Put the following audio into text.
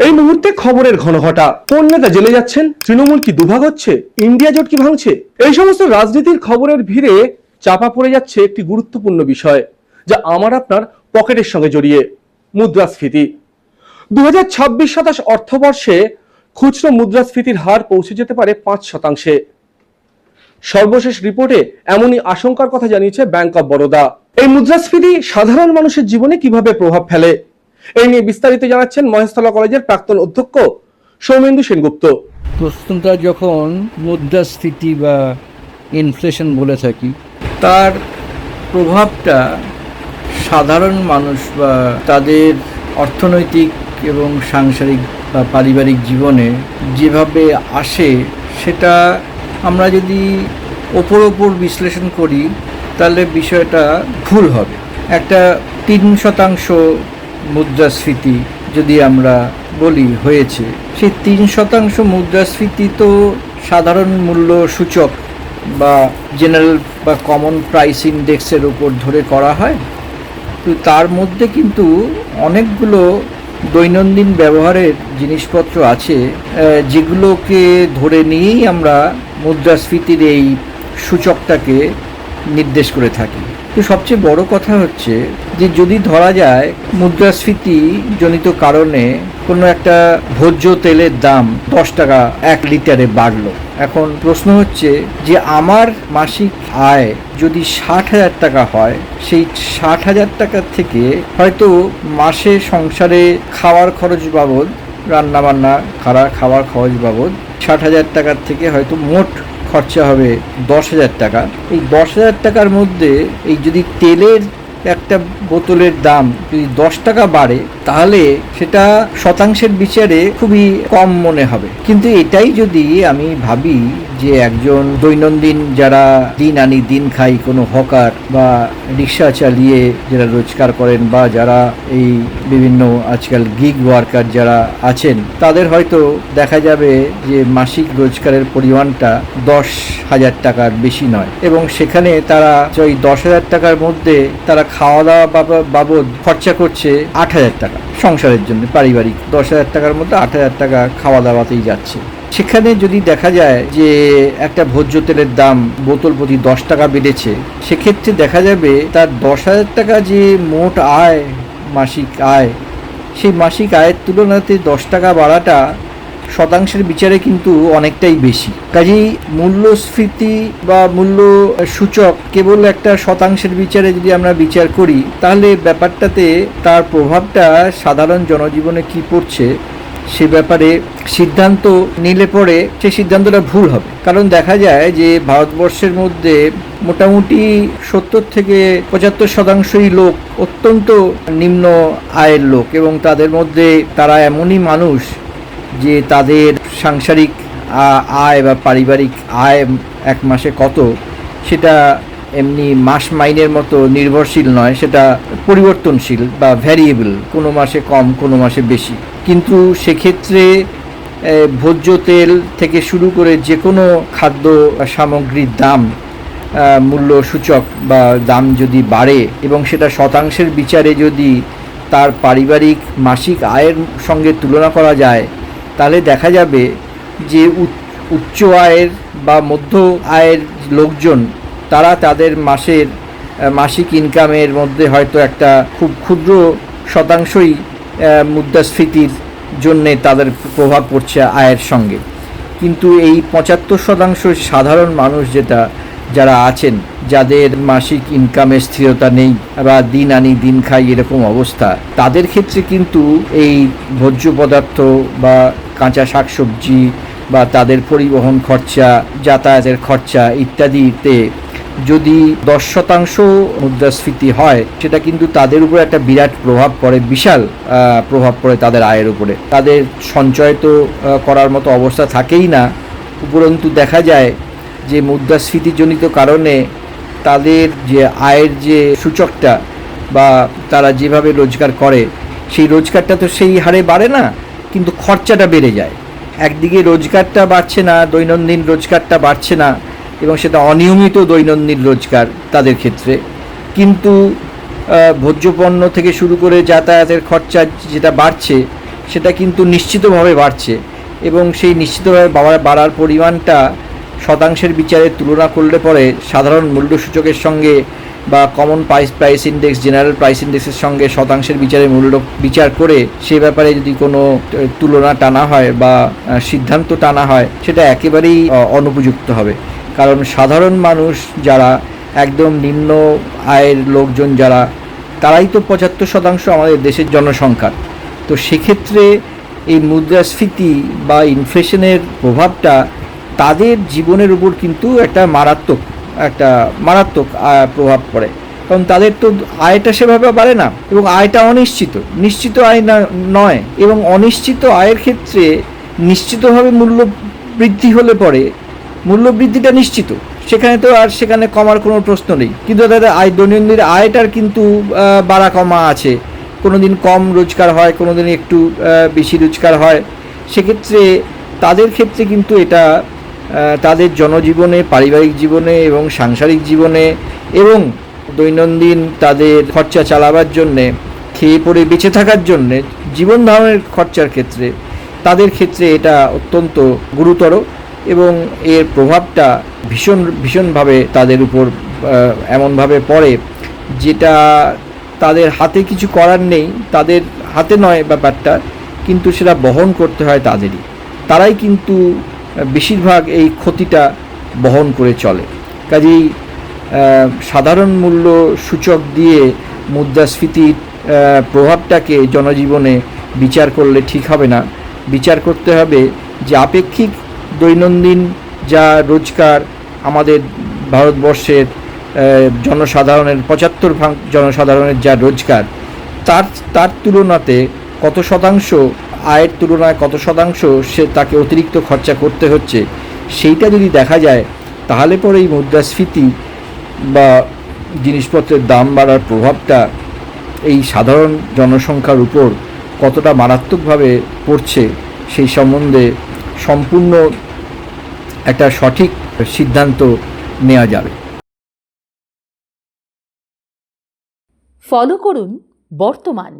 এই মুহূর্তে খবরের ঘনঘটা। কোন নেতা জেলে যাচ্ছেন, তৃণমূল কি দুভাগ হচ্ছে, ইন্ডিয়া জোট কি ভাঙছে, এই সমস্ত রাজনীতির খবরের ভিড়ে চাপা পড়ে যাচ্ছে একটি গুরুত্বপূর্ণ বিষয়, যা আমার আপনার পকেটের সঙ্গে জড়িয়ে, মুদ্রাস্ফীতি। 2026-27 অর্থবর্ষে খুচরো মুদ্রাস্ফীতির হার পৌঁছে যেতে পারে 5%। সর্বশেষ রিপোর্টে এমনই আশঙ্কার কথা জানিয়েছে ব্যাংক অব বরোদা। এই মুদ্রাস্ফীতি সাধারণ মানুষের জীবনে কিভাবে প্রভাব ফেলে, এই নিয়ে বিস্তারিত জানাচ্ছেন মহেশতলা কলেজের প্রাক্তন অধ্যক্ষ সৌমেন্দু সেনগুপ্ত। প্রশ্নটা যখন মুদ্রাস্ফীতি বা ইনফ্লেশন বলে থাকি, তার প্রভাবটা সাধারণ মানুষ বা তাদের অর্থনৈতিক এবং সাংসারিক বা পারিবারিক জীবনে যেভাবে আসে, সেটা আমরা যদি ওপর বিশ্লেষণ করি তাহলে বিষয়টা ভুল হবে। একটা 3% মুদ্রাস্ফীতি যদি আমরা বলি হয়েছে, সেই 3% মুদ্রাস্ফীতি তো সাধারণ মূল্য সূচক বা জেনারেল বা কমন প্রাইস ইন্ডেক্সের উপর ধরে করা হয়। তো তার মধ্যে কিন্তু অনেকগুলো দৈনন্দিন ব্যবহারের জিনিসপত্র আছে যেগুলোকে ধরে নিয়েই আমরা মুদ্রাস্ফীতির এই সূচকটাকে নির্দেশ করে থাকি। তো সবচেয়ে বড় কথা হচ্ছে যে যদি ধরা যায় মুদ্রাস্ফীতি জনিত কারণে কোনো একটা ভোজ্য তেলের দাম 10 টাকা 1 লিটারে বাড়লো, এখন প্রশ্ন হচ্ছে যে আমার মাসিক আয় যদি 60,000 টাকা হয়, সেই 60,000 টাকার থেকে হয়তো মাসে সংসারে খাওয়ার খরচ বাবদ, রান্নাবান্না খাওয়ার খরচ বাবদ 60,000 টাকার থেকে হয়তো মোট খরচা হবে 10,000 টাকা। এই 10,000 টাকার মধ্যে এই যদি তেলের একটা বোতলের দাম যদি 10 টাকা বাড়ে, তাহলে সেটা শতাংশের বিচারে খুবই কম মনে হবে। কিন্তু এটাই যদি আমি ভাবি যে একজন দৈনন্দিন যারা দিন আনি দিন খাই, কোনো হকার বা রিক্সা চালিয়ে যারা রোজগার করেন বা যারা এই বিভিন্ন আজকাল গিগ ওয়ার্কার যারা আছেন, তাদের হয়তো দেখা যাবে যে মাসিক রোজগারের পরিমাণটা 10,000 টাকার বেশি নয়, এবং সেখানে তারা ওই 10,000 টাকার মধ্যে তারা খাওয়া দাওয়া বাবদ খরচা করছে 8,000 টাকা সংসারের জন্য। পারিবারিক 10,000 টাকার মধ্যে 8,000 টাকা খাওয়া দাওয়াতেই যাচ্ছে। সেখানে যদি দেখা যায় যে একটা ভোজ্য তেলের দাম বোতল প্রতি 10 টাকা বেড়েছে, সেক্ষেত্রে দেখা যাবে তার 10,000 টাকা যে মোট আয়, মাসিক আয়, সেই মাসিক আয়ের তুলনাতে 10 টাকা বাড়াটা শতাংশের বিচারে কিন্তু অনেকটাই বেশি। কাজেই মূল্যস্ফীতি বা মূল্য সূচক কেবল একটা শতাংশের বিচারে যদি আমরা বিচার করি, তাহলে ব্যাপারটাতে তার প্রভাবটা সাধারণ জনজীবনে কি পড়ছে সে ব্যাপারে সিদ্ধান্ত নিলে পরে সেই সিদ্ধান্তটা ভুল হবে। কারণ দেখা যায় যে ভারতবর্ষের মধ্যে মোটামুটি 70 থেকে 75% লোক অত্যন্ত নিম্ন আয়ের লোক, এবং তাদের মধ্যে তারা এমনই মানুষ যে তাদের সাংসারিক আয় বা পারিবারিক আয় এক মাসে কত, সেটা এমনি মাস মাইনের মতো নির্ভরশীল নয়, সেটা পরিবর্তনশীল বা ভ্যারিয়েবল, কোনো মাসে কম কোনো মাসে বেশি। কিন্তু সেক্ষেত্রে ভোজ্য তেল থেকে শুরু করে যে কোনো খাদ্য সামগ্রীর দাম, মূল্য সূচক বা দাম যদি বাড়ে এবং সেটা শতাংশের বিচারে যদি তার পারিবারিক মাসিক আয়ের সঙ্গে তুলনা করা যায়, তাহলে দেখা যাবে যে উচ্চ আয়ের বা মধ্য আয়ের লোকজন তারা তাদের মাসিক ইনকামের মধ্যে হয়তো একটা খুব ক্ষুদ্র শতাংশই মুদ্রাস্ফীতির জন্যে তাদের প্রভাব পড়ছে আয়ের সঙ্গে। কিন্তু এই 75% সাধারণ মানুষ যারা আছেন, যাদের মাসিক ইনকামের স্থিরতা নেই বা দিন আনি দিন খাই এরকম অবস্থা, তাদের ক্ষেত্রে কিন্তু এই ভোজ্য পদার্থ বা কাঁচা শাকসবজি বা তাদের পরিবহন খরচা, যাতায়াতের খরচা ইত্যাদিতে যদি 10% মুদ্রাস্ফীতি হয়, সেটা কিন্তু তাদের উপরে একটা বিরাট প্রভাব পড়ে, বিশাল প্রভাব পড়ে তাদের আয়ের উপরে। তাদের সঞ্চয় তো করার মতো অবস্থা থাকেই না, উপরন্তু দেখা যায় যে মুদ্রাস্ফীতিজনিত কারণে তাদের যে আয়ের যে সূচকটা বা তারা যেভাবে রোজগার করে, সেই রোজগারটা তো সেই হারে বাড়ে না, কিন্তু খরচাটা বেড়ে যায়। একদিকে রোজগারটা বাড়ছে না, দৈনন্দিন রোজগারটা বাড়ছে না, এবং সেটা অনিয়মিত দৈনন্দিন রোজগার তাদের ক্ষেত্রে, কিন্তু ভোজ্যপণ্য থেকে শুরু করে যাতায়াতের খরচা যেটা বাড়ছে, সেটা কিন্তু নিশ্চিতভাবে বাড়ছে, এবং সেই নিশ্চিতভাবে বাড়ার পরিমাণটা শতাংশের বিচারে তুলনা করলে পরে সাধারণ মূল্যসূচকের সঙ্গে বা common price index, general price ইন্ডেক্সের সঙ্গে শতাংশের বিচার করে সে ব্যাপারে যদি কোনো তুলনা টানা হয় বা সিদ্ধান্ত টানা হয়, সেটা একেবারেই অনুপযুক্ত হবে। কারণ সাধারণ মানুষ যারা, একদম নিম্ন আয়ের লোকজন যারা, তারাই তো 75% আমাদের দেশের জনসংখ্যার। তো সেক্ষেত্রে এই মুদ্রাস্ফীতি বা ইনফ্লেশনের প্রভাবটা তাদের জীবনের উপর কিন্তু একটা মারাত্মক প্রভাব পড়ে। কারণ তাদের তো আয়টা সেভাবে বাড়ে না, এবং আয়টা নিশ্চিত আয় নয়। এবং অনিশ্চিত আয়ের ক্ষেত্রে নিশ্চিতভাবে মূল্য বৃদ্ধি হলে পরে মূল্যবৃদ্ধিটা নিশ্চিত, সেখানে কমার কোনো প্রশ্ন নেই। কিন্তু তাদের দৈনন্দিন আয়টার কিন্তু বাড়া কমা আছে, কোনো দিন কম রোজগার হয়, কোনো দিন একটু বেশি রোজগার হয়। সেক্ষেত্রে তাদের ক্ষেত্রে কিন্তু এটা তাদের জনজীবনে, পারিবারিক জীবনে এবং সাংসারিক জীবনে এবং দৈনন্দিন তাদের খরচা চালাবার জন্যে, খেয়ে পড়ে বেঁচে থাকার জন্যে, জীবন ধারণের খরচার ক্ষেত্রে তাদের ক্ষেত্রে এটা অত্যন্ত গুরুতর, এবং এর প্রভাবটা ভীষণভাবে তাদের উপর এমনভাবে পড়ে যেটা তাদের হাতে কিছু করার নেই। তাদের হাতে নয় ব্যাপারটা, কিন্তু সেটা বহন করতে হয় তাদেরই। তারাই কিন্তু বেশিরভাগ এই ক্ষতিটা বহন করে চলে। কাজেই সাধারণ মূল্য সূচক দিয়ে মুদ্রাস্ফীতির প্রভাবটাকে জনজীবনে বিচার করলে ঠিক হবে না। বিচার করতে হবে যে আপেক্ষিক দৈনন্দিন যা রোজগার আমাদের ভারতবর্ষের জনসাধারণের 75% জনসাধারণের যা রোজগার, তার তুলনাতে কত শতাংশ, আয়ের তুলনায় কত শতাংশ সে তাকে অতিরিক্ত খরচা করতে হচ্ছে, সেইটা যদি দেখা যায়, তাহলে পরে এই মুদ্রাস্ফীতি বা জিনিসপত্রের দাম বাড়ার প্রভাবটা এই সাধারণ জনসংখ্যার উপর কতটা মারাত্মকভাবে পড়ছে, সেই সম্বন্ধে সম্পূর্ণ একটা সঠিক সিদ্ধান্ত নেওয়া যাবে। ফলো করুন বর্তমান।